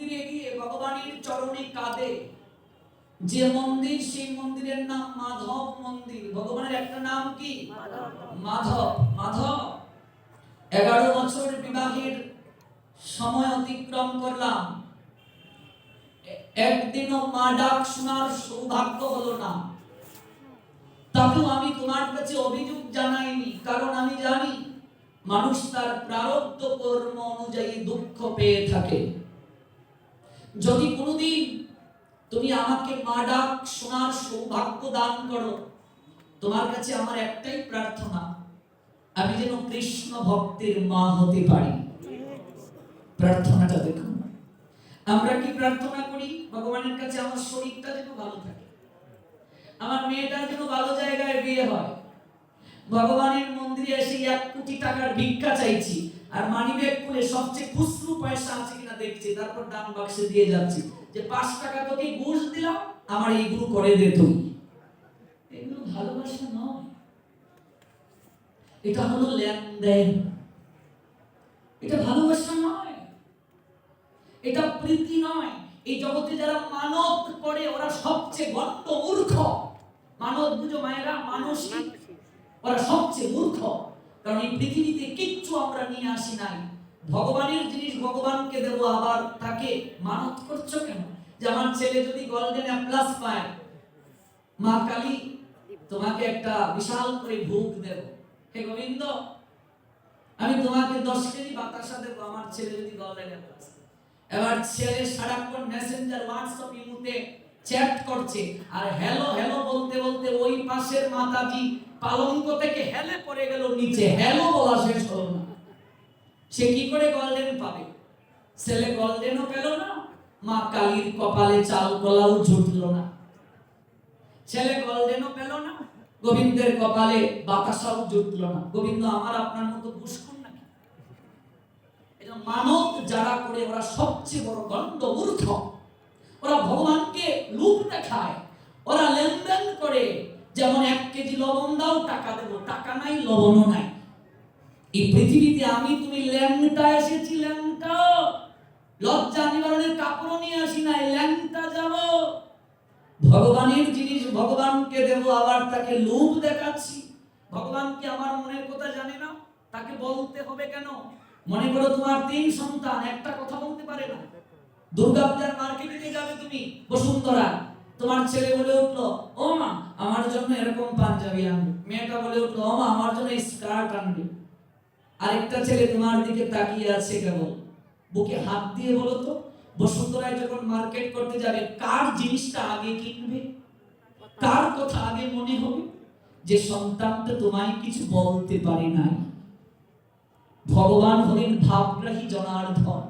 মন্দিরে গিয়ে ভগবানের চরণে কাঁদে। যে মন্দির, সেই মন্দিরের নাম মাধব মন্দির। ভগবানের একটা নাম কি? মাধব। মাধব 11 বছর বিবাহের সময় অতিক্রম করলাম, একদিনও মা ডাক শোনার সৌভাগ্য হলো না। তাতেও আমি তোমার কাছে অভিযোগ জানাইনি, কারণ আমি জানি মানুষ তার প্রারব্ধ কর্ম অনুযায়ী দুঃখ পেয়ে থাকে। যদি কোনোদিন তুমি আমাকে মা ডাক শোনার সৌভাগ্য দান করো, তোমার কাছে আমার একটাই প্রার্থনা, আমি যেন কৃষ্ণ ভক্তের মা হতে পারি। প্রার্থনাটা দেখুন, আমরা কি প্রার্থনা করি ভগবানের কাছে? আমার শরীরটা যেন ভালো থাকে, আমার মেয়েটার যেন ভালো জায়গায় বিয়ে হয়। ভগবানের মন্দিরে এসে 1 কোটি টাকার ভিক্ষা চাইছি, আর মানিব্যাগ খুলে সবচেয়ে খুচরো পয়সা আছে কিনা দেখছি, তারপর দান বাক্সে দিয়ে যাচ্ছি যে 5 টাকা তোকে ঘুষ দিলাম, আমার এইগুলো করে দে তুই। এগুলো ভালোবাসা নয়, এটা হলো লেনদেন। এটা ভালোবাসা নয়, এটা প্রীতি নয়। এই জগতে যারা মানত করে ওরা সবচেয়ে বড্ড মূর্খ। মানত বুঝো মায়েরা, মানসিক, ওরা সবচেয়ে মূর্খ। কারণ এই পৃথিবীতে কিচ্ছু আমরা নিয়ে আসি নাই। ভগবানের জিনিস ভগবানকে দেব, আবার তাকে মানত করছো কেন? যে আমার ছেলে যদি গোল্ডেন প্লাস পায়, মা কালী তোমাকে একটা বিশাল করে ভোগ দেব। হে গোবিন্দ, আমি তোমাকে 10 কেজি বাতাসা দেব আমার ছেলে যদি গোল্ডেন প্লাস। এবার ছেলে সারাক্ষণ মেসেঞ্জার, হোয়াটসঅ্যাপ, ইমোতে চ্যাট করছে, আর হ্যালো হ্যালো বলতে বলতে ওই পাশের মাতাজি পালঙ্ক থেকে হেলে পড়ে গেল নিচে, হ্যালো বলা শেষ হলো না। সে কি করে গোল্ডেন পাবে? ছেলে গোল্ডেনও পেল না, মা কালীর কপালে চাল গলাও জুটলো না। ছেলে গোল্ডেনও পেল না, গোবিন্দের কপালে বাতাসাও জুটলো না। গোবিন্দ আমার আপনার মতো পুষ্কুর নাকি? এটা মানত যারা করে ওরা সবচেয়ে বড় গণ্ড মূর্খ। ওরা ভগবানকে লোভ দেখায়, ওরা লেনদেন করে। যেমন 1 কেজি লবণ দাও, টাকা দেবো, টাকা নাই, লবণও নাই। এই পৃথিবীতে আমি তুমি ল্যাংটা এসেছি, ল্যাংটা। লজ্জা নিবারণের কাপড় নিয়ে আসি নাই, ল্যাংটা যাব। ভগবানের জিনিস ভগবানকে দেব, আবার তাকে লোভ দেখাচ্ছি। ভগবান কি আমার মনের কথা জানে না? তাকে বলতে হবে কেন? মনে করো তোমার 3 সন্তান, একটা কথা বলতে পারে না। দুর্গাপূজার মার্কেটে যাবে তুমি বসুন্ধরা, তোমার ছেলে বলে উঠলো, ও মা আমার জন্য এরকম পাঞ্জাবি আনবে। মেয়েটা বলে উঠলো, ও মা আমার জন্য স্কার্ট আনবে। আরেকটা ছেলে তোমার দিকে তাকিয়ে আছে কেবল। বুকে হাত দিয়ে বলো তো, বসুন্ধরায় যখন মার্কেট করতে যাবে, কার জিনিসটা আগে কিনবে? কার কথা আগে মনে হবে? যে সন্তানটা তোমায় কিছু বলতে পারে নাই। ভগবান হলেন ভাবগ্রাহী জনার্দন,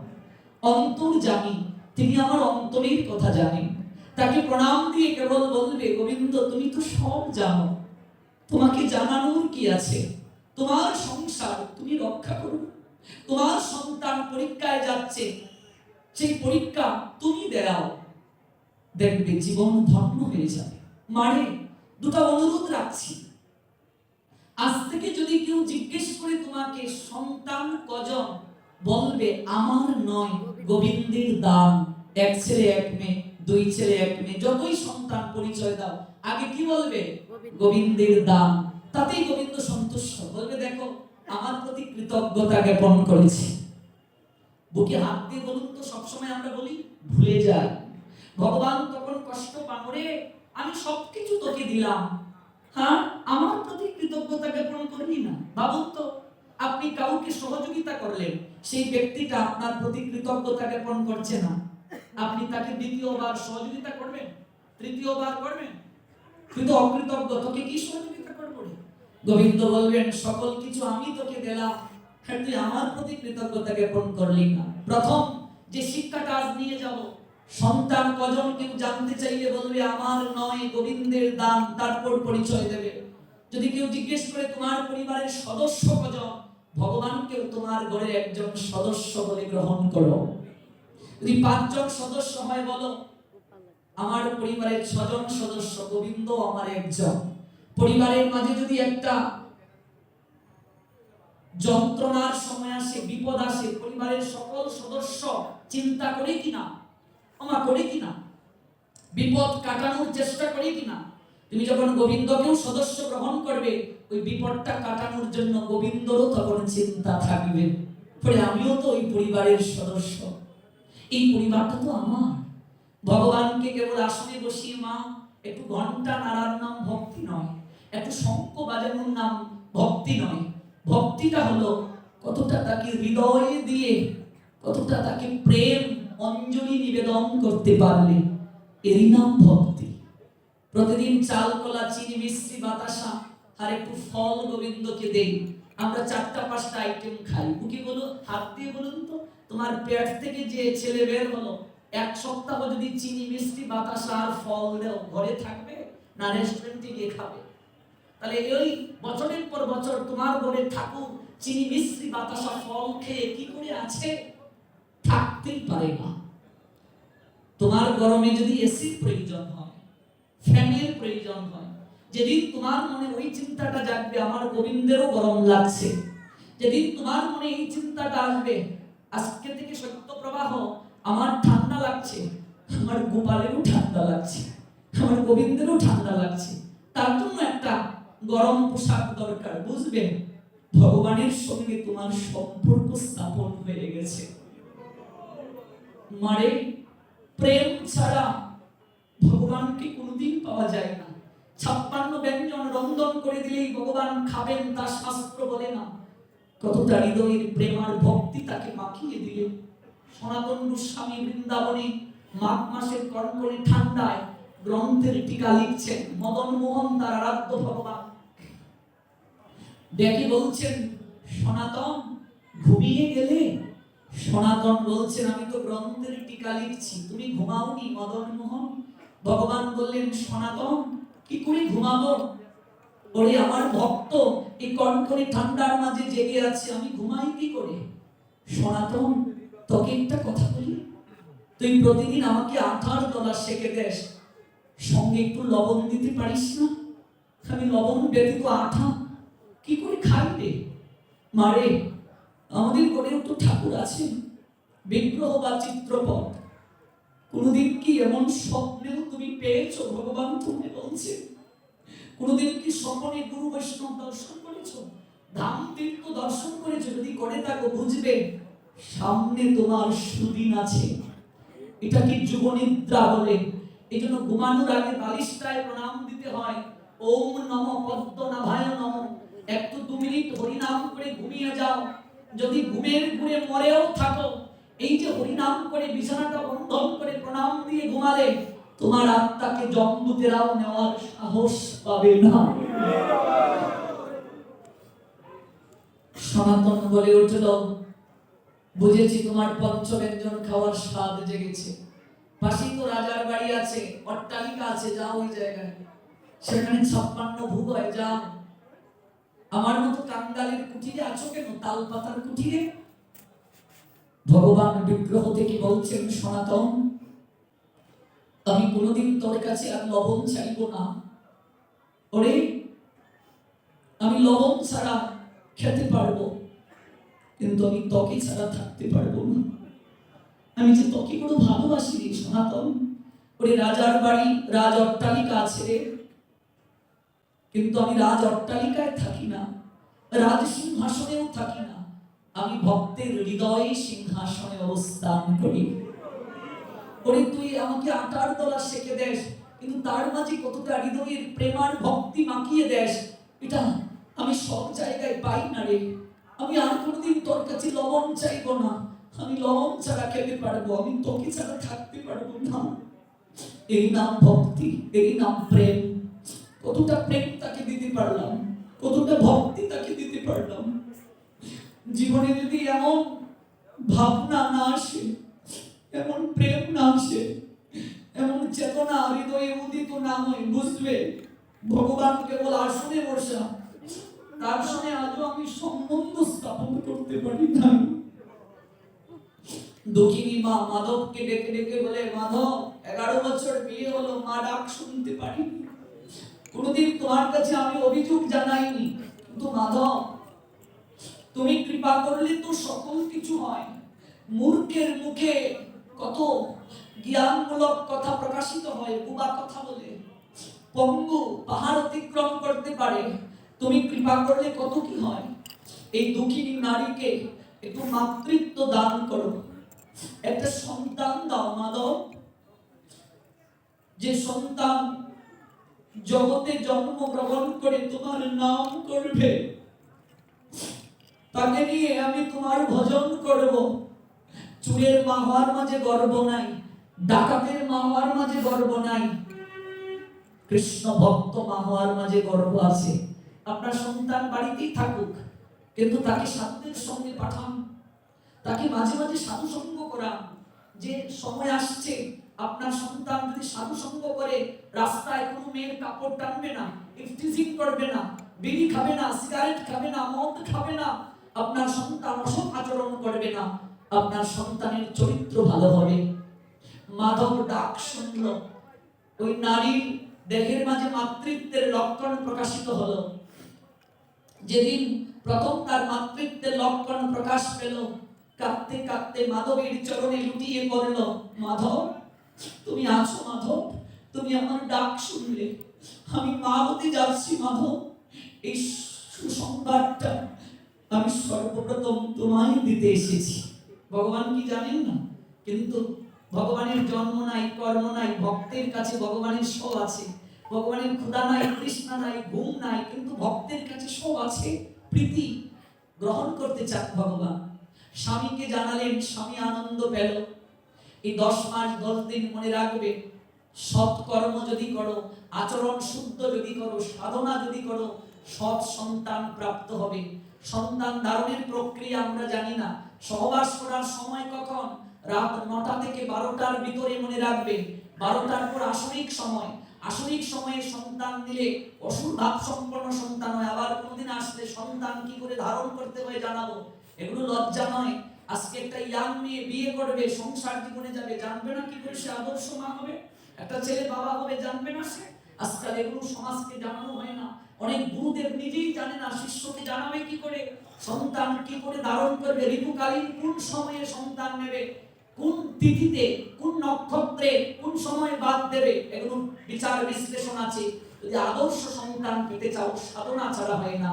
অন্তর্যামী। তিনি আমার অন্তরের কথা জানেন। তাকে প্রণাম দিয়ে কেবল বলবে, গোবিন্দ তুমি তো সব জানো, তোমাকে জানানোর কি আছে? তোমার সংসার তুমি রক্ষা করো। তোমার সন্তান পরীক্ষায় যাচ্ছে, সেই পরীক্ষা তুমি দাও, দেখবে জীবন ধন্য হয়ে যাবে। মারে 2টা অনুরোধ রাখছি। আজ থেকে যদি কেউ জিজ্ঞেস করে তোমাকে সন্তান কজন, বলবে আমার নয়, গোবিন্দের দান। 1 ছেলে 1 মেয়ে, 2 ছেলে 1 মেয়ে, যতই সন্তান পরিচয় দাও, আগে কি বলবে? গোবিন্দের দান। তাতেই গোবিন্দ সন্তুষ্ট। বলবে দেখো আমার প্রতি কৃতজ্ঞতা জ্ঞাপন করেছি। বুকে হাত দিয়ে বলুন তো, সবসময় আমরা বলি, ভুলে যাই। ভগবান তখন কষ্ট পান, রে আমি সবকিছু তোকে দিলাম, হ্যাঁ আমার প্রতি কৃতজ্ঞতা জ্ঞাপন করলি না। ভাবুন তো, আপনি কাউকে সহযোগিতা করলেন, সেই ব্যক্তিটা আপনার প্রতি কৃতজ্ঞতা জ্ঞাপন করছে না, আপনি তাকে দ্বিতীয়বার সহযোগিতা করবেন? তৃতীয়বার করবেন? কিন্তু অকৃতজ্ঞ, তোকে কি সহযোগিতা করব? গোবিন্দ বলবেন, সকল কিছু আমি তোকে দিলাম, তুই আমার প্রতি কৃতজ্ঞতা জ্ঞাপন করলি না। প্রথম যে শিক্ষাটা আজ নিয়ে যাব, সন্তান কজন কেউ জানতে চাইলে বলবে আমার নয়, গোবিন্দের দান। তারপর পরিচয় দেবে। যদি কেউ জিজ্ঞেস করে তোমার পরিবারের সদস্য কজন, ভগবানকেও তোমার ঘরের একজন সদস্য বলে গ্রহণ করো। যদি 5 জন সদস্য হয়, বলো আমার পরিবারের 6 জন সদস্য, গোবিন্দ আমার একজন। পরিবারের মাঝে যদি একটা যন্ত্রণার সময় আসে, বিপদ আসে, পরিবারের সকল সদস্য চিন্তা করে কিনা, ক্ষমা করে কিনা, বিপদ কাটানোর চেষ্টা করে কিনা। তুমি যখন গোবিন্দকেও সদস্য গ্রহণ করবে, ওই বিপদটা কাটানোর জন্য গোবিন্দরও তখন চিন্তা থাকবে, পরে আমিও তো ওই পরিবারের সদস্য, এই পরিবারটা তো আমার। ভগবানকে কেবল আসনে বসিয়ে মা একটু ঘন্টা নাড়ার নাম ভক্তি নয়, একটু শঙ্খ বাজানোর নাম ভক্তি নয়। ভক্তিটা হলো কতটা তাকে হৃদয়ে দিয়ে, কতটা তাকে প্রেম অঞ্জলি নিবেদন করতে পারলে, এরই নাম ভক্তি। প্রতিদিন চাল কলা চিনি মিষ্টি বাতাসা আর একটু ফল গোবিন্দকে দেই। আমরা 4টা-5টা আইটেম খাই। মুখে বলো, হাত দিয়ে বলুন তো, তোমার পেট থেকে যে ছেলে বের হলো, 1 সপ্তাহ যদি চিনি মিষ্টি বাতাসা আর ফল দেও, ঘরে থাকবে না রেস্টুরেন্টে গিয়ে খাবে? তাহলে এই বছরের পর বছর তোমার ঘরে ঠাকুর চিনি মিষ্টি বাতাসা ফল খেয়ে কি করে আছে? থাকতেই পারে না। তোমার গরমে যদি এসির প্রয়োজন হয়, ফ্যানের প্রয়োজন হয়, যেদিন তোমার মনে ওই চিন্তাটা জাগবে আমার গোবিন্দেরও গরম লাগছে, যেদিন তোমার মনে এই চিন্তাটা আসবে আজকে থেকে সত্য প্রবাহ আমার ঠান্ডা লাগছে, আমার গোপালেরও ঠান্ডা লাগছে, আমার গোবিন্দেরও ঠান্ডা লাগছে, তার জন্য একটা গরম পোশাক দরকার, বুঝবে ভগবানের সঙ্গে তোমার সম্পর্ক স্থাপন হয়ে গেছে। মারে প্রেম ছাড়া ভগবানকে কোনোদিন পাওয়া যায় না। 56 ব্যঞ্জন রন্ধন করে দিলেই ভগবান খাবেন, তা শাস্ত্র বলে না। কতটা হৃদয়ের প্রেম আর ভক্তি তাকে মাখিয়ে দিলে। সনাতন গোস্বামী বৃন্দাবনে মাঘ মাসের কনকনে ঠান্ডায় গ্রন্থের টিকা লিখছেন। মদন মোহন তার আরাধ্য ভগবান ডেকে বলছেন, সনাতন ঘুমিয়ে গেলে? সনাতন বলছেন, আমি তো গ্রন্থের টিকা লিখছি, তুমি ঘুমাওনি মদন মোহন? ভগবান বললেন, সনাতন কি করে ঘুমাবো? ওরে আমার ভক্ত এই কনকনে ঠান্ডার মাঝে জেগে আছে, আমি ঘুমাই কি করে? সনাতন তোকে একটা কথা বলি, তুই প্রতিদিন আমাকে আঠার দলা সেকে দেস, সঙ্গে একটু লবণ দিতে পারিস না? আমি লবণ ব্যতীত আঠা কি করে খাইবে? মারে আমাদের ঘরেও তো ঠাকুর আছেন, বিগ্রহ বা চিত্রপট, কোনদিন কি এমন স্বপ্নেও তুমি পেয়েছো ভগবান তুমি বলছে? কোনদিন কি স্বপ্নে গুরু বৈষ্ণব দর্শন করেছো, ধাম তীর্থ দর্শন করেছো? যদি করে থাকো বুঝবে সামনে তোমার সুদিন আছে। এটা কি যুগনিদ্রা বলে। এই জন্য ঘুমানোর আগে বালিশটায় প্রণাম দিতে হয়, ওম নমঃ পদ্মনাভায় নমঃ। একটু 2 মিনিট হরিনাম করে ঘুমিয়ে যাও। যদি ঘুমের ঘুরে মরেও থাকো, এই যে হরিনাম করে বিছানাটা বন্ধন করে প্রণাম দিয়ে ঘুমালে, তোমার আত্মাকে যমদূতেরাও নেওয়ার সাহস পাবে না। সনাতন বলে উঠল, বুঝেছি তোমার পঞ্চব্যঞ্জন খাওয়ার স্বাদ জেগেছে। পাশেই তো রাজার বাড়ি আছে, অট্টালিকা আছে, যাও ওই জায়গায়, সেখানে 56 ভোগ হয়, যাও। আমার মতো কাঙ্গালের কুঠিরে আছো কেন, তাল পাতার কুঠিরে? ভগবান বিগ্রহ থেকে বলছেন, সনাতন আমি কোনোদিন তোর কাছে আর লবণ চাইব না। ওরে আমি লবণ ছাড়া খেতে পারবো, কিন্তু আমি তোকে ছাড়া থাকতে পারবো না। আমি যে তোকে কোনো ভালোবাসি রে সনাতন। ওরে রাজার বাড়ি, রাজ অট্টালিকা আছে রে, কিন্তু আমি রাজ অট্টালিকায় থাকি না, রাজ সিংহাসনেও থাকি না, আমি ভক্তের হৃদয়ে সিংহাসনে অবস্থান করি। ওরে তুই আমাকে আটার দলা সেকে দেস, কিন্তু তার মাঝে কতটা হৃদয়ের প্রেমার ভক্তি মাখিয়ে দেস, এটা আমি সব জায়গায় পাই না রে। আমি আর কোনোদিন তোর কাছে লবণ চাইব না, আমি লবণ ছাড়া খেতে পারবো, আমি তোকে ছাড়া থাকতে পারবো না। এই নাম ভক্তি, এই নাম প্রেম। কতটা প্রেম তাকে দিতে পারলাম, কতটা ভক্তি তাকে দিতে পারলাম। জীবনে যদি এমন ভাবনা না আসে, এমন প্রেম না আসে, এমন চেতনা হৃদয়ে উদিত না হয়, বুঝবে ভগবান কেবল আসনে বসা, তার সঙ্গে আজও আমি সম্বন্ধ স্থাপন করতে পারি না। দক্ষিণী মা মাধবকে ডেকে ডেকে বলে, মাধব 11 বছর বিয়ে হলো, মা ডাক শুনতে পারিনি, কোনোদিন তোমার কাছে আমি অভিযোগ জানাইনি, কিন্তু মাধব তুমি কৃপা করলে তো সকল কিছু হয়। মূর্খের মুখে কত জ্ঞানমূলক কথা প্রকাশিত হয়, বুবা কথা বলে। পঙ্গু পাহাড় অতিক্রম করতে পারে, তুমি কৃপা করলে কত কি হয়। এই দুঃখিনী নারীকে একটু মাতৃত্ব দান করো, একটা সন্তান দাও মাধব। যে সন্তান জগতে জন্মগ্রহণ করে তোমার নাম করবে, তাকে নিয়ে আমি তোমার ভজন করব। চুরের মা হওয়ার মাঝে গর্ব নাই, ডাকাতের মা হওয়ার মাঝে গর্ব নাই, কৃষ্ণ ভক্ত মা হওয়ার মাঝে গর্ব আছে। আপনার সন্তান বাড়িতেই থাকুক, কিন্তু তাকে সাধুদের সঙ্গে পাঠান, তাকে মাঝে মাঝে সাধু সঙ্গ করান। যে সময় আসছে আপনার সন্তান যদি সাধু সঙ্গ করে, রাস্তায় কোনো মেয়ের কাপড় টানবে না, ইফটিজিং করবে না, বিড়ি খাবে না, সিগারেট খাবে না, মদ খাবে না, আপনার সন্তান অসৎ আচরণ করবে না, আপনার সন্তানের চরিত্র ভালো হবে। মাধব ডাক শুনল, ওই নারীর দেহের মাঝে মাতৃত্বের লক্ষণ প্রকাশিত হলো। যেদিন প্রথম তার মাতৃত্বের লক্ষণ প্রকাশ পেল, কাঁদতে কাঁদতে মাধবের চরণে লুটিয়ে পড়ল। মাধব, তুমি আছো মাধব, তুমি আমার ডাক শুনলে, আমি মা হতে যাচ্ছি মাধব। এই সুসংবাদটা আমি সর্বপ্রথম তোমায় দিতে এসেছি। ভগবান কি জানেন না? কিন্তু ভগবানের জন্ম নাই, কর্ম নাই, ভক্তের কাছে ভগবানের সব আছে। ভগবানের ক্ষুধা নাই, তৃষ্ণা নাই, ঘুম নাই, কিন্তু ভক্তের কাছে সব আছে। প্রীতি গ্রহণ করতে চান ভগবান। স্বামীকে জানালেন, স্বামী আনন্দ পেল। এই 10 মাস 10 দিন মনে রাখবে, সৎ কর্ম যদি করো, আচরণ শুদ্ধ যদি করো, সাধনা যদি করো, সৎ সন্তান প্রাপ্ত হবে। সন্তান ধারণের প্রক্রিয়া আমরা জানি না। সহবাস করার সময় কখন? রাত 9টা থেকে 12টার ভিতরে মনে রাখবে। 12টার পর আসরিক সময়। আসরিক সময়ে সন্তান দিলে অসুর ভাব সম্পন্ন সন্তান হয়। আবার কোনদিন আসলে সন্তান কি করে ধারণ করতে হয় জানাবো। এগুলো লজ্জা নয়। আজকে একটা ইয়াং মেয়ে বিয়ে করবে, সংসার জীবনে যাবে, জানবে না কি করে সে আদর্শ মা হবে। একটা ছেলে বাবা হবে, জানবে না সে। আজকাল এগুলো সমাজকে জানানো হয় না। অনেক গুরুদেব নিজেই জানে না শিষ্যকে জানাবে কি করে, সন্তান কি করে ধারণ করবে, ঋতুকালীন কোন সময়ে সন্তান নেবে, কোন তিথিতে, কোন নক্ষত্রে, কোন সময় বাদ দেবে, এগুলো বিচার বিশ্লেষণ আছে। যদি আদর্শ সন্তান পেতে চাও, সাধনা ছাড়া হয় না।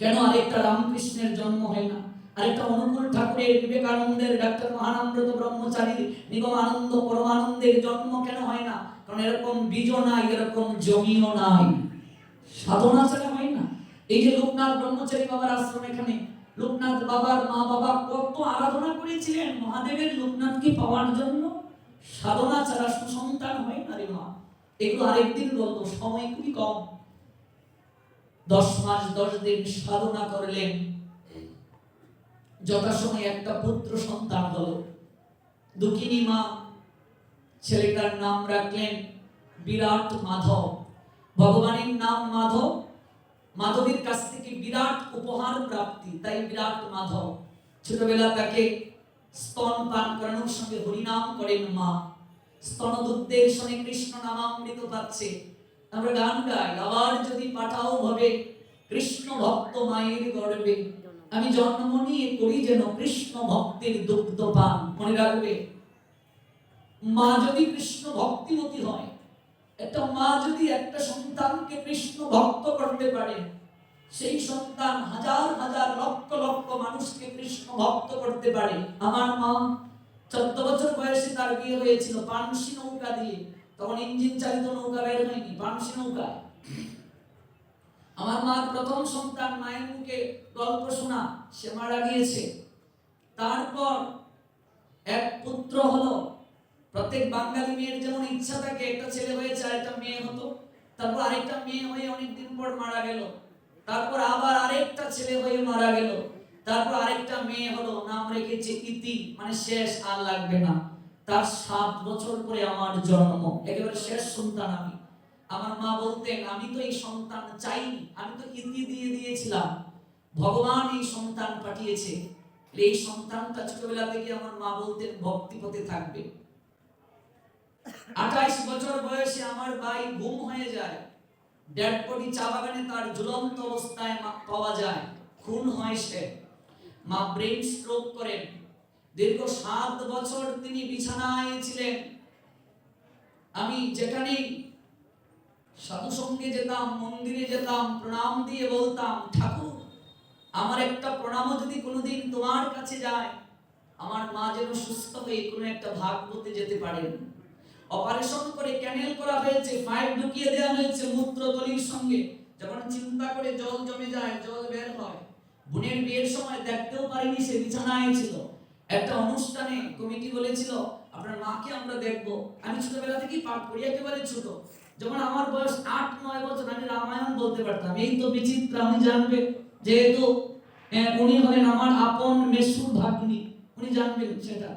কেন আরেকটা রামকৃষ্ণের জন্ম হয় না? আরেকটা অনুকূল ঠাকুরের, বিবেকানন্দের, ডাক্তার মহানন্দ ব্রহ্মচারীর, নিগমানন্দ পরমানন্দের জন্ম কেন হয় না? কারণ এরকম বীজও নাই, এরকম জমিও নাই। সাধনা ছাড়া হয় না। এই যে লোকনাথ ব্রহ্মচারী বাবার আশ্রম, এখানে লোকনাথ বাবার মা বাবা কত আরাধনা করেছিলেন মহাদেবের লোকনাথকে পাওয়ার জন্য। সাধনা ছাড়া সুসন্তান হয় না রে মা। এগুলো আরেকদিন বলবো, সময় খুবই কম। 10 মাস 10 দিন সাধনা করলেন, যথাসময়ে একটা পুত্র সন্তান হলো। দুঃখিনী মা ছেলেটার নাম রাখলেন বিরাট মাধব। ভগবানের নাম মাধব, মাধবের কাছ থেকে বিরাট উপহার প্রাপ্তি, তাই বিরাট মাধব। ছোটবেলা তাকে স্তন পান করানোর সঙ্গে হরিনাম করেন মা। স্তনদুগ্ধের সঙ্গে কৃষ্ণ নামামৃত পাচ্ছে। আমরা গান গাই, আবার যদি পাঠাও ভাবে কৃষ্ণ ভক্ত মায়ের গর্বে, আমি জন্ম নিয়ে করি যেন কৃষ্ণ ভক্তের দুগ্ধ পান। মনে রাখবে, মা যদি কৃষ্ণ ভক্তিমতী হয়, একটা মা যদি একটা সন্তানকে কৃষ্ণ ভক্ত করতে পারে, সেই সন্তান হাজার হাজার লক্ষ লক্ষ মানুষকে কৃষ্ণ ভক্ত করতে পারে। আমার মা 14 বছর বয়সে তার বিয়ে হয়েছিল পানসি নৌকা দিয়ে। তখন ইঞ্জিন চালিত নৌকা বের হয়নি, পানসি নৌকা। আমার মার প্রথম সন্তান, মায়ের মুখে গল্প শোনা, সে মারা গিয়েছে। তারপর এক পুত্র হলো। প্রত্যেক বাঙালি মেয়ের যেমন ইচ্ছা থাকে একটা ছেলে হয়েছে আর একটা মেয়ে হতো, তারপর আরেকটা মেয়ে হয়ে অনেকদিন পর মারা গেল, তারপর আবার আরেকটা ছেলে হয়ে মারা গেল, তারপর আরেকটা মেয়ে হলো, নাম রেখেছে ইতি, মানে শেষ, আর লাগবে না। তার 7 বছর পরে আমার জন্ম, একেবারে শেষ সন্তান আমি। আমার মা বলতেন, আমি তো এই সন্তান চাইনি, আমি তো ইতি দিয়ে দিয়েছিলাম, ভগবান এই সন্তান পাঠিয়েছে। এই সন্তানটা ছোটবেলা থেকে আমার মা বলতেন ভক্তি পথে থাকবে। 28 বছর বয়সে আমার ভাই গুম হয়ে যায়। ডেড বডি চা বাগানে তার ঝুলন্ত অবস্থায় পাওয়া যায়। খুন হয় সে। মা ব্রেন স্ট্রোক করেন, দীর্ঘ 7 বছর তিনি বিছানায় ছিলেন। আমি যেখানেই সাধু সঙ্গে যেতাম, মন্দিরে যেতাম, প্রণাম দিয়ে বলতাম, ঠাকুর আমার একটা প্রণামও যদি কোনোদিন তোমার কাছে যায়, আমার মা যেন সুস্থ হয়ে কোনো একটা ভাগবতে যেতে পারেন। অপারেশন করে ক্যানেল করা হয়েছে, পাইপ ঢুকিয়ে দেওয়া হয়েছে মূত্রতলির সঙ্গে, যখন চিন্তা করে জল জমে যায়, জল বের হয়। বোনের বিয়ের সময় দেখতেও পারিনি, সে বিছানায় ছিল। একটা অনুষ্ঠানে কমিটি বলেছিল আপনার মাকে আমরা দেখব। আমি ছোটবেলা থেকেই পাঠ করি, একেবারে ছোট। যখন আমার বয়স 8-9 বছর, আমি রামায়ণ বলতে পারতাম। এই তো বিচিত্র, আমি জানবে যেহেতু উনি হলেন আমার আপন মেসুর ভাগ্নি, উনি জানবেন সেটা।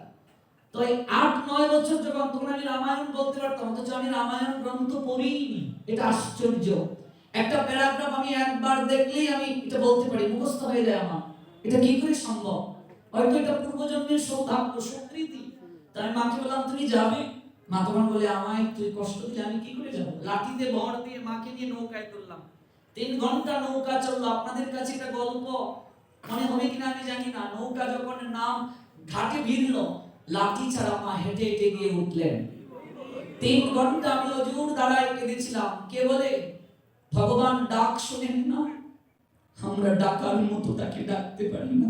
তো এই 8-9 বছর যখন, তখন আমি রামায়ণ বলতে পারতাম, অথচ আমি রামায়ণ গ্রন্থ পড়িনি। এটা আশ্চর্য। একটা প্যারাগ্রাফ আমি একবার দেখলেই আমি এটা বলতে পারি, মুখস্থ হয়ে যায় আমার। এটা কি করে সম্ভব? হয়তো এটা পূর্বজন্মের সৌভাগ্য, স্বীকৃতি। তাই মাকে বললাম তুমি যাবে। মা তখন বলে আমায় তুই কষ্ট দিলে আমি কি করে যাব? লাঠিতে ভর দিয়ে মাকে নিয়ে নৌকায় তুললাম। 3 ঘন্টা নৌকা চললো। আপনাদের কাছে এটা গল্প মনে হবে কিনা আমি জানি না। নৌকা যখন নাম ঘাটে ভিড়লো, লাঠি ছাড়া মা হেঁটে হেঁটে গিয়ে উঠলেন। 3 ঘন্টা আমি অজুর দাঁড়ায় কেঁদেছিলাম। কে বলে ভগবান ডাক শোনেন না, আমরা ডাকার মতো তাকে ডাকতে পারি না।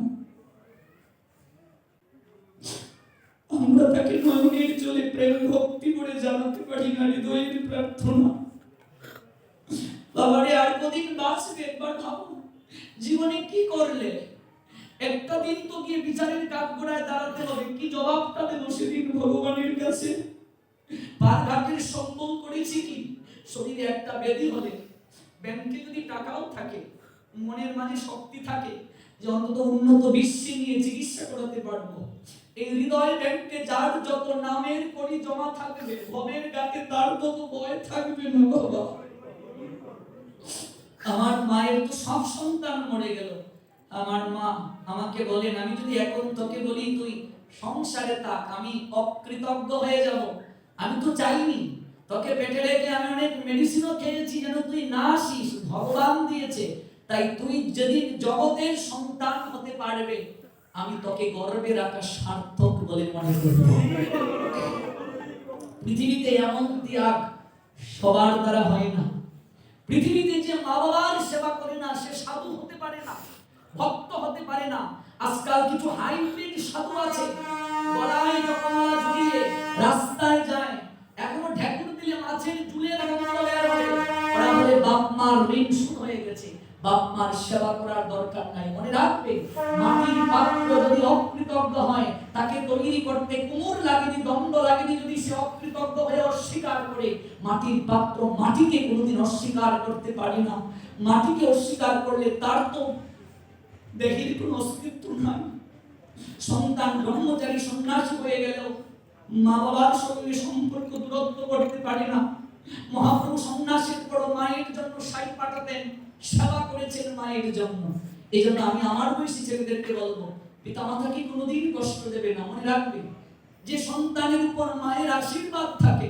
আমরা তাকে নয়নের জলে প্রেম ভক্তি করে জানাতে পারি না, হৃদয়ের প্রার্থনা। বাবারে আর কদিন বাঁচবে একবার ভাবো, জীবনে কি করলে? একটা দিন তো গিয়ে বিচারের কাঠগড়ায় দাঁড়াতে হবে। কি জবাবটা দেবো সেদিন ভগবানের কাছে? পারঘাটের সম্বল করেছি কি? শরীরে একটা ব্যাধি হলে, ব্যাংকে যদি টাকাও থাকে, মনের মাঝে শক্তি থাকে যে অন্তত উন্নত বিশ্বে নিয়ে চিকিৎসা করাতে পারবো, এই হৃদয় ব্যাংকে যার যত নামের কড়ি জমা থাকবে, ভবের গাতে তার তত ভয় থাকবে না বাবা। আমার মায়ের তো সব সন্তান মরে গেল। আমার মা আমাকে বলেন, আমি যদি এখন তোকে বলি তুই সংসারে থাক, আমি অকৃতজ্ঞ হয়ে যাব। আমি তো চাইনি, তোকে পেটে রেখে আমি অনেক মেডিসিনও খেয়েছি যেন তুই না আসিস, ভগবান দিয়েছে। তাই তুই যেদিন জগতের সন্তান হতে পারবে, আমি তোকে গর্বে রাখা সার্থক বলে মনে করব। পৃথিবীতে এমন ত্যাগ সবার দ্বারা হয় না। পৃথিবীতে যে মা বাবার সেবা করে না, সে সাধু হতে পারে না, ভক্ত হতে পারে না। আজকাল কিছু হাইব্রিড সাধু আছে, গলায় জপমালা ঝুলিয়ে রাস্তায় যায়, এখনো ঢেকুর দিলে মাছের চুলের গন্ধ বের হয়। ওরা বলে বাপ মার ঋণ শোধ হয়ে গেছে, বাপ মার সেবা করার দরকার নাই। মনে রাখবে, মাটির পাত্র যদি অকৃতজ্ঞ হয়, তাকে তৈরি করতে কুমোর লাগেনি, দণ্ড লাগেনি। যদি সে অকৃতজ্ঞ হয়ে অস্বীকার করে, মাটির পাত্র মাটিকে কোনোদিন অস্বীকার করতে পারে না। মাটিকে অস্বীকার করলে তার তো দেহের কোনো অস্তিত্ব নাই। সন্তান ব্রহ্মচারী সন্ন্যাসী হয়ে গেল, মা বাবার সঙ্গে সম্পর্ক দূরত্ব করতে পারে না। মহাপ্রভু সন্ন্যাসীর পর মায়ের জন্য সাই পাঠাতেন, সেবা করেছেন মায়ের জন্য। এই জন্য আমি আমার বয়সী ছেলেদেরকে বলবো, পিতা মাতাকে কোনোদিন কষ্ট দেবে না। মনে রাখবে, যে সন্তানের উপর মায়ের আশীর্বাদ থাকে,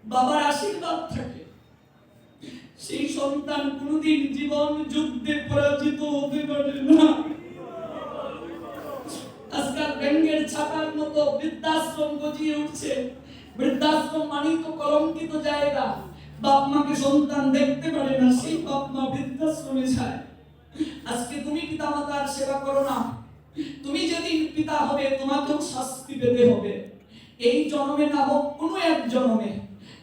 বাবার আশীর্বাদ থাকে, সেই সন্তান কোনোদিন জীবন যুদ্ধে পরাজিত হতে পারে না। আজকাল ব্যঙ্গের ছাতার মতো বৃদ্ধাশ্রম গজিয়ে উঠছে। বৃদ্ধাশ্রম মানেই তো কলঙ্কিত জায়গা। বাপ মাকে সন্তান দেখতে পারে না, সেই বাপ মা বৃদ্ধাশ্রমে যায়। আজকে তুমি পিতা মাতার সেবা করো না, তুমি যেদিন পিতা হবে তোমাকেও শাস্তি পেতে হবে। এই জন্মে না হোক কোনো এক জন্মে।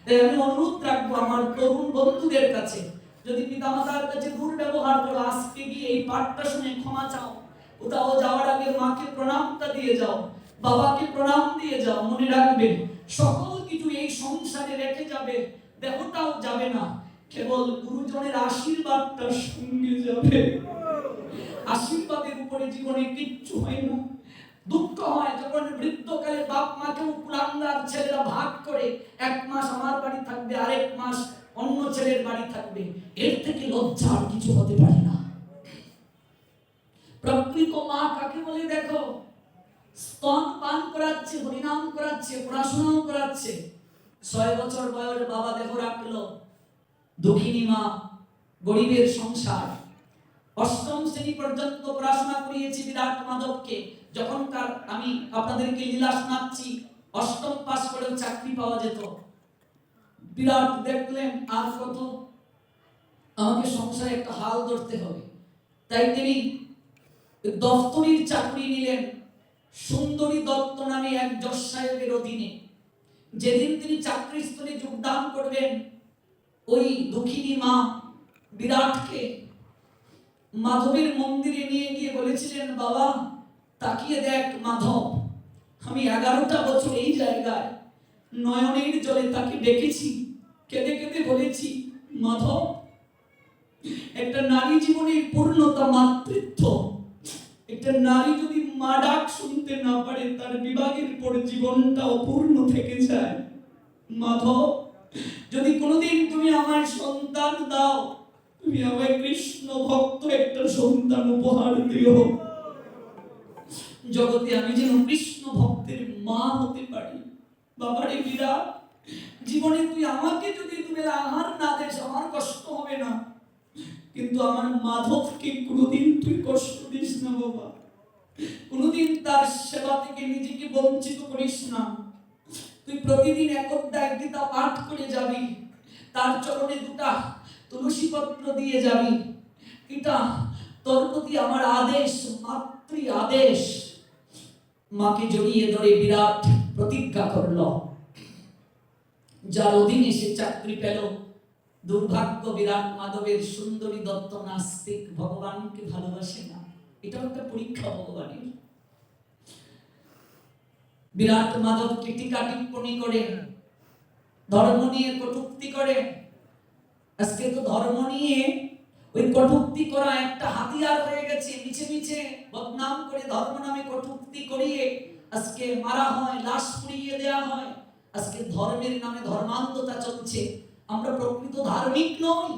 তাই আমি অনুরোধ রাখবো আমার তরুণ বন্ধুদের কাছে, যদি পিতা মাতার কাছে দুর্ব্যবহার করো, আজকে গিয়ে এই পাঠটা শুনে ক্ষমা চাও। কোথাও যাওয়ার আগে মাকে প্রণামটা দিয়ে যাও, বাবাকে প্রণাম দিয়ে যাও। মনে রাখবে, সকল কিছু এই সংসারে রেখে যাবে, দেহটাও যাবে না, কেবল গুরুজনের আশীর্বাদটা সঙ্গে যাবে। আশীর্বাদের উপরে জীবনে কিচ্ছু হয় না। দুঃখ হয় যখন বৃদ্ধকালে বাপ মাকেও কুলাঙ্গার ছেলেরা ভাগ করে, 1 মাস আমার বাড়ি থাকবে, আরেক মাস অন্য ছেলের বাড়ি থাকবে। এর থেকে লজ্জার কিছু হতে পারে না। প্রকৃত মা কাকে বলে দেখো, স্তন পান করাচ্ছে, হরিনাম করাচ্ছে, পড়াশোনাও করাচ্ছে। 6 বছর বয়সে বাবা দেহ রাখলো, দুঃখিনী মা, গরিবের সংসার। অষ্টম শ্রেণী পর্যন্ত পড়াশোনা করিয়েছি বিরাট মাধবকে। যখন তার আমি আপনাদেরকে লীলা শোনাচ্ছি, অষ্টম পাস করেও চাকরি পাওয়া যেত। বিরাট দেখলেন আর কত, আমাকে সংসারে একটা হাল ধরতে হবে, তাই তিনি দফতরির চাকরি নিলেন সুন্দরী দত্ত নামে এক জজ সাহেবের অধীনে। যেদিন তিনি চাকরিস্থলে যোগদান করবেন, ওই দুঃখিনী মা বিরাটকে মাধবের মন্দিরে নিয়ে গিয়ে বলেছিলেন, বাবা তাকিয়ে দেখ মাধব, আমি 11টা বছর এই জায়গায় নয়নের জলে তাকে ডেকেছি, কেঁদে কেঁদে বলেছি, মাধব একটা নারী জীবনের পূর্ণতা মাতৃত্ব। একটা নারী যদি মা ডাক শুনতে না পারে, তার বিবাহের পর জীবনটা অপূর্ণ থেকে যায়। মাধব যদি কোনোদিন তুমি আমার সন্তান দাও, তুমি আমায় কৃষ্ণ ভক্ত একটা সন্তান উপহার দিও, জগতে আমি যেন কৃষ্ণ ভক্তের মা হতে পারি। বাবারে বিরাট, জীবনে তুই আমাকে যদি তুমি আহার না দেস আমার কষ্ট হবে না, কিন্তু আমার মাধবকে কোনোদিন তুই কষ্ট দিস না বাবা, কোনোদিন তার সেবা থেকে নিজেকে বঞ্চিত করিস না। তুই প্রতিদিন এক অধ্যায় গীতা পাঠ করে যাবি, তার চরণে 2টা তুলসী পত্র দিয়ে যাবি। এটা তোর প্রতি আমার আদেশ, মাতৃ আদেশ। মাকে জড়িয়ে ধরে বিরাট প্রতিজ্ঞা করল। যার অধীনে সে চাকরি পেল। দুর্ভাগ্য বিরাট মাধবের সুন্দরী দত্ত নাস্তিক, ভগবানকে ভালোবাসে না। এটা একটা পরীক্ষা ভগবানের। বিরাট মাধবকে টিকা টিপ্পণী করে, ধর্ম নিয়ে কটূক্তি করে। আজকে তো ধর্ম নিয়ে ওই কটূক্তি করা একটা হাতিয়ার হয়ে গেছে। মিছে মিছে বদনাম করে ধর্ম নামে কটূক্তি করিয়ে আজকে মারা হয়, লাশ পুড়িয়ে দেয়া হয়। আজকে ধর্মের নামে ধর্মান্ধতা চলছে। আমরা প্রকৃত ধার্মিক নই,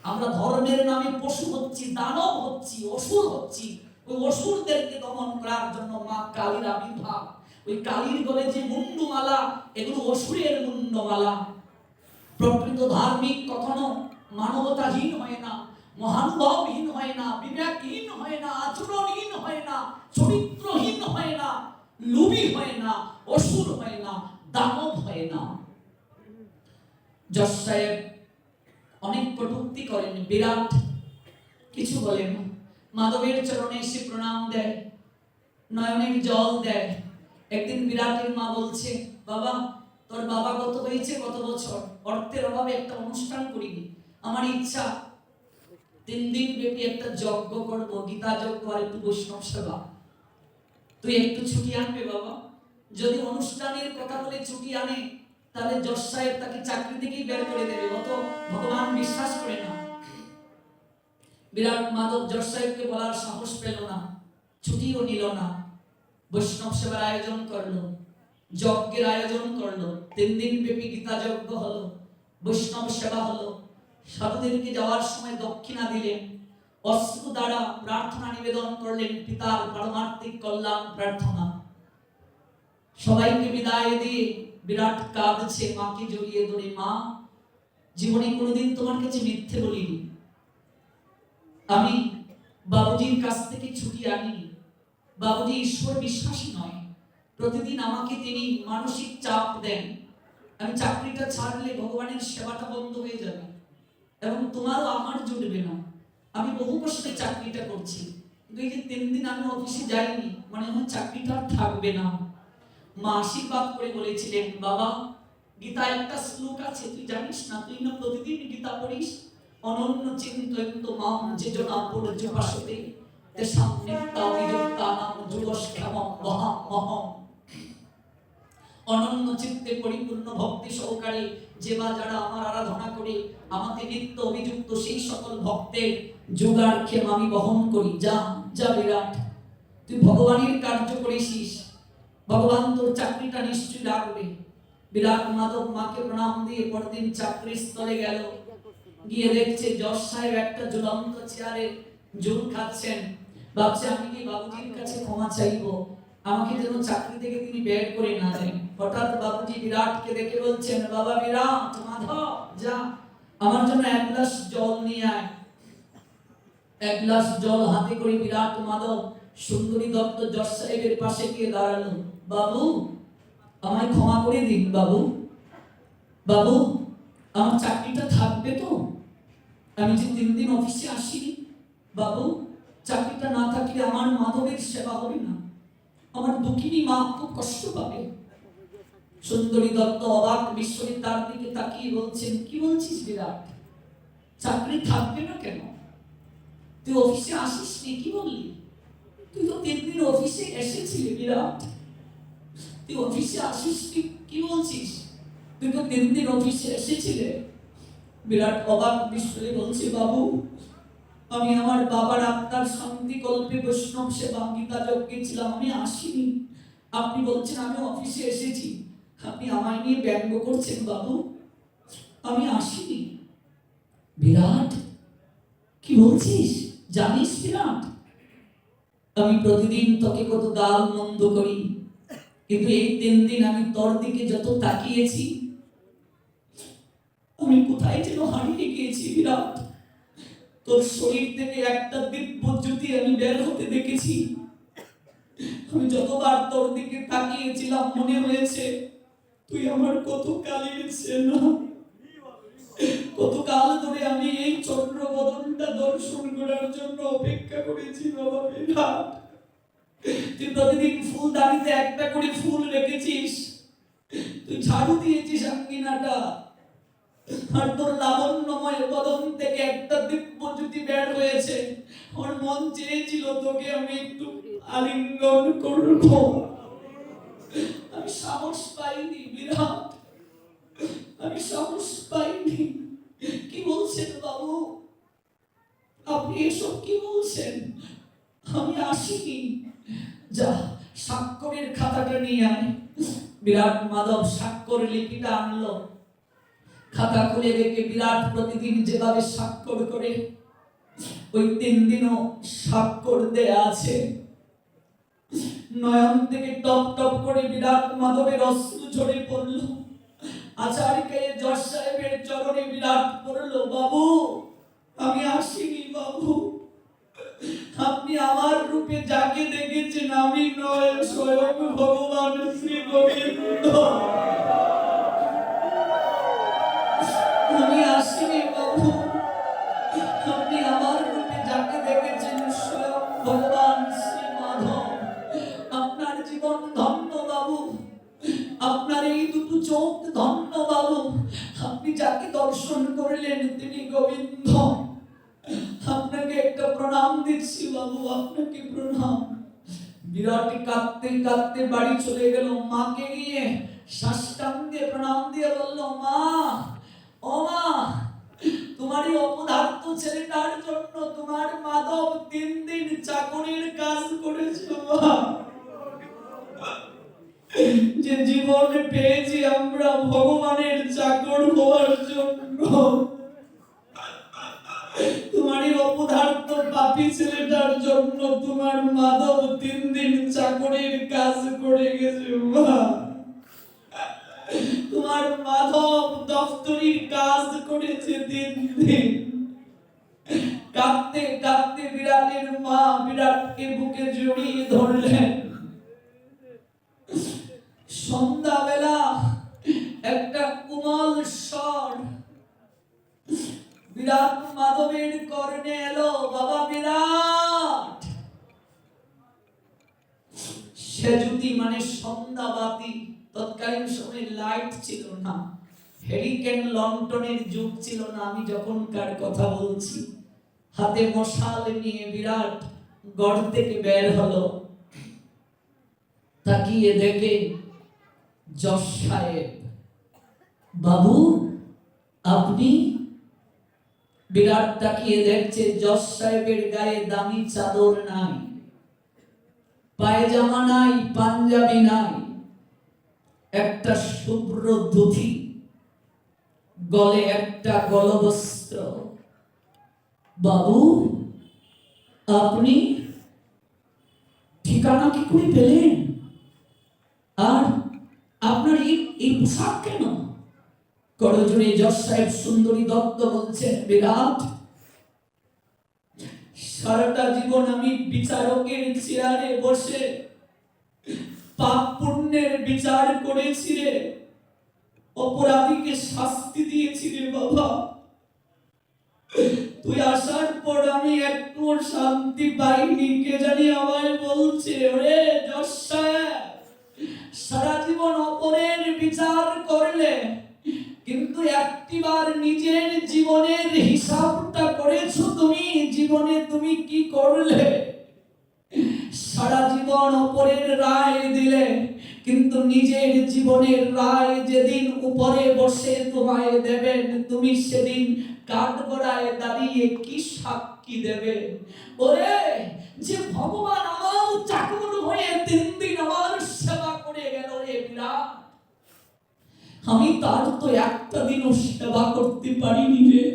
আমরা ধর্মের নামে পশু হচ্ছি, দানব হচ্ছি, অসুর হচ্ছি। ওই অসুরদেরকে দমন করার জন্য মা কালীর আবির্ভাব। ওই কালীর গলে যে মুন্ডমালা, এগুলো অসুরের মুন্ডমালা। প্রকৃত ধার্মিক কখনো মানবতাহীন হয় না, মহানুভবহীন হয় না, বিবেকহীন হয় না, আচরণহীন হয় না, চরিত্রহীন হয় না, লোভী হয় না, অসুর হয় না, দানব হয় না। জজ সাহেব অনেক কটূক্তি করেন, বিরাট কিছু বলেন। মাধবের চরণে এসে প্রণাম দেয়, নয়নের জল দেয়। একদিন বিরাটের মা বলছে, বাবা তোর বাবা কত হয়েছে, কত বছর, অর্থের অভাবে একটা অনুষ্ঠান করিনি, আমার ইচ্ছা 3 দিন ব্যাপী একটা যজ্ঞ করব, গীতা যজ্ঞ আর একটু বৈষ্ণব সেবা, তুই একটু ছুটি আনবে বাবা। যদি অনুষ্ঠানের কথা বলে ছুটি আনে, তাহলে জজ সাহেব তাকে চাকরি থেকেই বের করে দেবে, অত ভগবান বিশ্বাস করে না। বিরাট মাধব জজ সাহেবকে বলার সাহস পেল না, ছুটিও নিল না। বৈষ্ণব সেবার আয়োজন করলো, যজ্ঞের আয়োজন করলো, 3 দিন ব্যাপী গীতা যজ্ঞ হলো, বৈষ্ণব সেবা হলো। সাধুদেরকে যাওয়ার সময় দক্ষিণা দিলেন, অশ্রু দ্বারা প্রার্থনা নিবেদন করলেন, পিতার পারমার্থিক কল্যাণ প্রার্থনা। সবাইকে বিদায় দিয়ে বিরাট কাঁদছে, মাকে জড়িয়ে ধরে, মা জীবনে কোনোদিন তোমার কাছে মিথ্যে বলিনি, আমি বাবুজির কাছ থেকে ছুটি আনিনি। বাবুজি ঈশ্বর বিশ্বাসী নয়, প্রতিদিন আমাকে তিনি মানসিক চাপ দেন। আমি চাকরিটা ছাড়লে ভগবানের সেবাটা বন্ধ হয়ে যাবে এবং তোমারও আমার জুটবে না। আমি বহু কষ্টে চাকরিটা করছি, কিন্তু এই যে 3 দিন আমি অফিসে যাইনি, মানে আমার চাকরিটা থাকবে না। মা আশীর্বাদ করে বলেছিলেন, বাবা গীতা একটা শ্লোক আছে, তুই জানিস না? তুই না প্রতিদিন গীতা পড়িস, অনন্য চিন্তয়ন্ত মাম যেজনা পর্যপাসতে তেষাং নিত্যাভিযুক্তানাং যোগক্ষেমং মহাম মহম। অনন্য চিত্তে পরিপূর্ণ ভক্তি সহকারে যে বা যারা আমার আরাধনা করে, আমাকে নিত্য অভিযুক্ত সেই সকল ভক্তের যোগাক্ষেম আমি বহন করি। যা যা বিরাট, তুই ভগবানের কার্য করেছিস, ভগবান তোর চাকরিটা নিশ্চয়ই রাখবে। বিরাট মাধব মাকে প্রণাম দিয়ে পরদিন চাকরির স্থলে গেল। গিয়ে দেখছে জজ সাহেব একটা ঝুলন্ত চেয়ারে ঝুল খাচ্ছেন। ভাবছে আমি কি বাবুজির কাছে ক্ষমা চাইবো, আমাকে যেন চাকরি থেকে তিনি বের করে না দেন। হঠাৎ বাবুজি বিরাটকে দেখে বলছেন, বাবা বিরাট, মাধব যা আমার জন্য 1 গ্লাস জল নিয়ে আয়। এক গ্লাস জল হাতে করে বিরাট মাধব সুন্দরী দত্ত জজ সাহেবের পাশে গিয়ে দাঁড়ালো। বাবু, আমায় ক্ষমা করে দিন বাবু। বাবু, আমার চাকরিটা থাকবে তো? আমি যে 3 দিন অফিসে আসিনি বাবু, চাকরিটা না থাকলে আমার মাধবের সেবা হবে না, আমার দুঃখিনী মা খুব কষ্ট পাবে। সুন্দরী দত্ত অবাক বিস্ময়ে তার দিকে তাকিয়ে বলছেন, কি বলছিস বিরাট? চাকরি থাকবে না কেন? তুই অফিসে আসিসনি, কি বললি? তুই তো 3 দিন অফিসে এসেছিলি বিরাট, তুই অফিসে আসিসনি, কি বলছিস? তুই তো 3 দিন অফিসে এসেছিলে। বিরাট অবাক বিস্ময়ে বলছে, বাবু, আমি আমার বাবার আত্মার শান্তি কল্পে বৈষ্ণব সেবা গীতা যজ্ঞে ছিলাম, আমি আসিনি। আপনি বলছেন আমি অফিসে এসেছি, আপনি আমায় নিয়ে ব্যঙ্গ করছেন বাবু, আমি আসিনি। বিরাট, কি বলছিস? জানিস বিরাট, আমি প্রতিদিন তোকে কত গাল মন্দ করি, কিন্তু এই 3 দিন আমি তোর দিকে যত তাকিয়েছি, আমি কোথায় যেন হারিয়ে গিয়েছি বিরাট। তোর শরীর থেকে একটা দিব্য জ্যোতি আমি বের হতে দেখেছি। আমি যতবার তোর দিকে তাকিয়েছিলাম মনে হয়েছে তুই আমার কত কালের চেনা, কত কাল ধরে আমি এই চন্দ্রবদনটা দর্শন করার জন্য অপেক্ষা করেছি বাবা বিরাট। তুই প্রতিদিন ফুলদানিতে একটা করে ফুল রেখেছিস, তুই ঝাড়ু দিয়েছিস আঙ্গিনাটা, আর তোর লাবণ্যময় বদন থেকে একটা দিব্য জ্যোতি বের হয়েছে। ওর মন চেয়েছিল তোকে আমি একটু আলিঙ্গন করব, আমি সাহস পাইনি বিরাট, আমি সাহস পাইনি। কি বলছেন বাবু আপনি, এসব কি বলছেন? আমি আসিনি। যা, স্বাক্ষরের খাতাটা নিয়ে আয়। বিরাট মাধব স্বাক্ষর লিপিটা আনলো। খাতা খুলে রেখে বিরাট প্রতিদিন যেভাবে স্বাক্ষর করে, ওই 3 দিনও স্বাক্ষর দেয়া আছে। নয়ন থেকে টপ টপ করে বিরাট মাধবের অশ্রু ঝরে পড়ল। আচার্যকে জজ সাহেবের চরণে বিরাট পড়ল, বাবু আমি আসিনি বাবু, আপনি আমার রূপে যাকে দেখেছেন আমি নয়, স্বয়ং ভগবান শ্রী গোবিন্দ, আমি আসিনি বাবু, আপনি আমার রূপে যাকে দেখেছেন স্বয়ং ভগবান শ্রী মাধব। আপনার জীবন ধন্য বাবু, আপনার এই দুটো চোখ ধন্য বাবু, আপনি যাকে দর্শন করলেন তিনি গোবিন্দ। আপনাকে একটা প্রণাম দিচ্ছি বাবু, আপনাকে প্রণাম। বিরাট কাঁদতে কাঁদতে বাড়ি চলে গেল। মাকে গিয়ে সাষ্টাঙ্গে প্রণাম দিয়ে বলল, মা, ও মা, তোমার এই অপদার্থ ছেলেটার জন্য তোমার মাধব 3 দিন চাকরির কাজ করেছে মা। যে জীবন পেয়েছি আমরা ভগবানের চাকর হওয়ার জন্য, তোমার এই অপদার্থ পাপী ছেলেটার জন্য তোমার মাধব 3 দিন চাকরির কাজ করে গেছে মা। তোমার মাধব দফতরির কাজ করেছে 3 দিন। কাঁদতে কাঁদতে বিরাটের মা বিরাটকে বুকে জড়িয়ে ধরলেন। সন্ধ্যাবেলা একটা কোমল স্বর বিরাট মাধবের কর্ণে এলো, বাবা বিরাট। সেজুতি মানে সন্ধ্যাবাতি, তৎকালীন সময়ে লাইট ছিল না, হেরিকেন লন্ঠনের যুগ ছিল না। আমি যখনকার কথা বলছি, হাতে মশাল নিয়ে বিরাট গড় থেকে বের হলো। তাকিয়ে দেখে জজ সাহেব। বাবু আপনি? বিরাট তাকিয়ে দেখছে জজ সাহেবের গায়ে দামি চাদর নাই, পায়জামা নাই, পাঞ্জাবি নাই, একটা শুভ্র ধুতি, গলে একটা গলবস্ত্র। বাবু আপনি ঠিকানা কি করে পেলেন? আর আপনার এই পোশাক কেন? করজোড়ে জজ সাহেব সুন্দরী দত্ত বলছেন, বিরাট সারাটা জীবন আমি বিচারকের চেয়ারে বসে পাপ পুণ্যের বিচার করেছি রে, অপরাধীকে শাস্তি দিয়েছি রে বাবা। তুই আসার পর আমি একটু শান্তি পাইনি। কে জানি আমায় বলছে, ওরে জজ সাহেব, সারা জীবন অপরের বিচার করলে, কিন্তু একটিবার নিজের জীবনের হিসাবটা করেছো তুমি? জীবনে তুমি কি করলে? সারা জীবন অপরের রায় দিলে, কিন্তু নিজের জীবনের রায় যেদিন উপরে বসে তোমায় দেবেন, তুমি সেদিন কাঠগড়ায় দাঁড়িয়ে কি সাক্ষী দেবে? ওরে, যে ভগবান আমার চাকর হয়ে 3 দিন আমার সেবা করে গেল রে বিরাট, আমি তার তো একটা দিনও সেবা করতে পারিনি রে।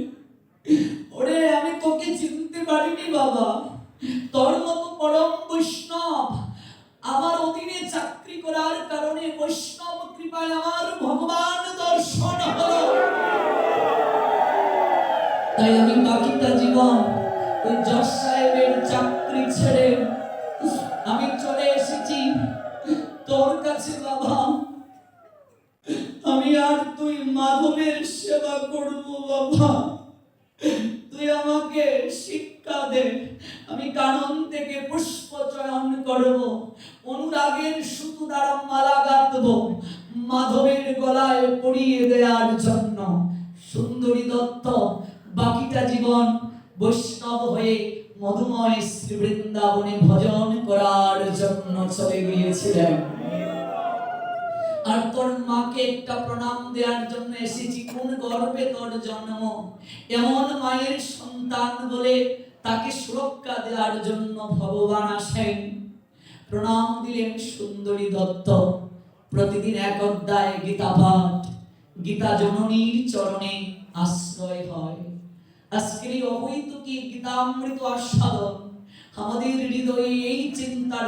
ওরে, আমি তোকে চিনতে পারিনি বাবা। তোর মতো পরম বৈষ্ণব আমার অধীনে চাকরি করার কারণে বৈষ্ণব কৃপায় আমার ভগবান দর্শন হলো। তাই আমি বাকিটা জীবন ওই জজ সাহেবের চাকরি ছেড়ে আমি চলে এসেছি তোর কাছে বাবা। আমি আর তুই মাধবের সেবা করব বাবা। তুই আমাকে শিক্ষা দে, আমি কানন থেকে পুষ্প চয়ন করব, অনুরাগের সুতো দ্বারা মালা গাঁথব মাধবের গলায় পরিয়ে দেওয়ার জন্য। সুন্দরী দত্ত বাকিটা জীবন বৈষ্ণব হয়ে মধুময় শ্রী বৃন্দাবনে ভজন করার জন্য চলে গিয়েছিলেন। আর তোর মাকে একটা প্রণাম দেওয়ার জন্য এসেছি। কোন গর্বে তোর জন্ম, এমন মায়ের সন্তান বলে তাকে সুরক্ষা দেওয়ার জন্য ভগবান আসেন। প্রণাম দিলেন সুন্দরী দত্ত। প্রতিদিন 1 অধ্যায় গীতা পাঠ, গীতা জননীর চরণে আশ্রয় হয়। আজকের এই অহৈতুকী গীতামৃত আস্বাদন আমাদের হৃদয়ে এই চিন্তার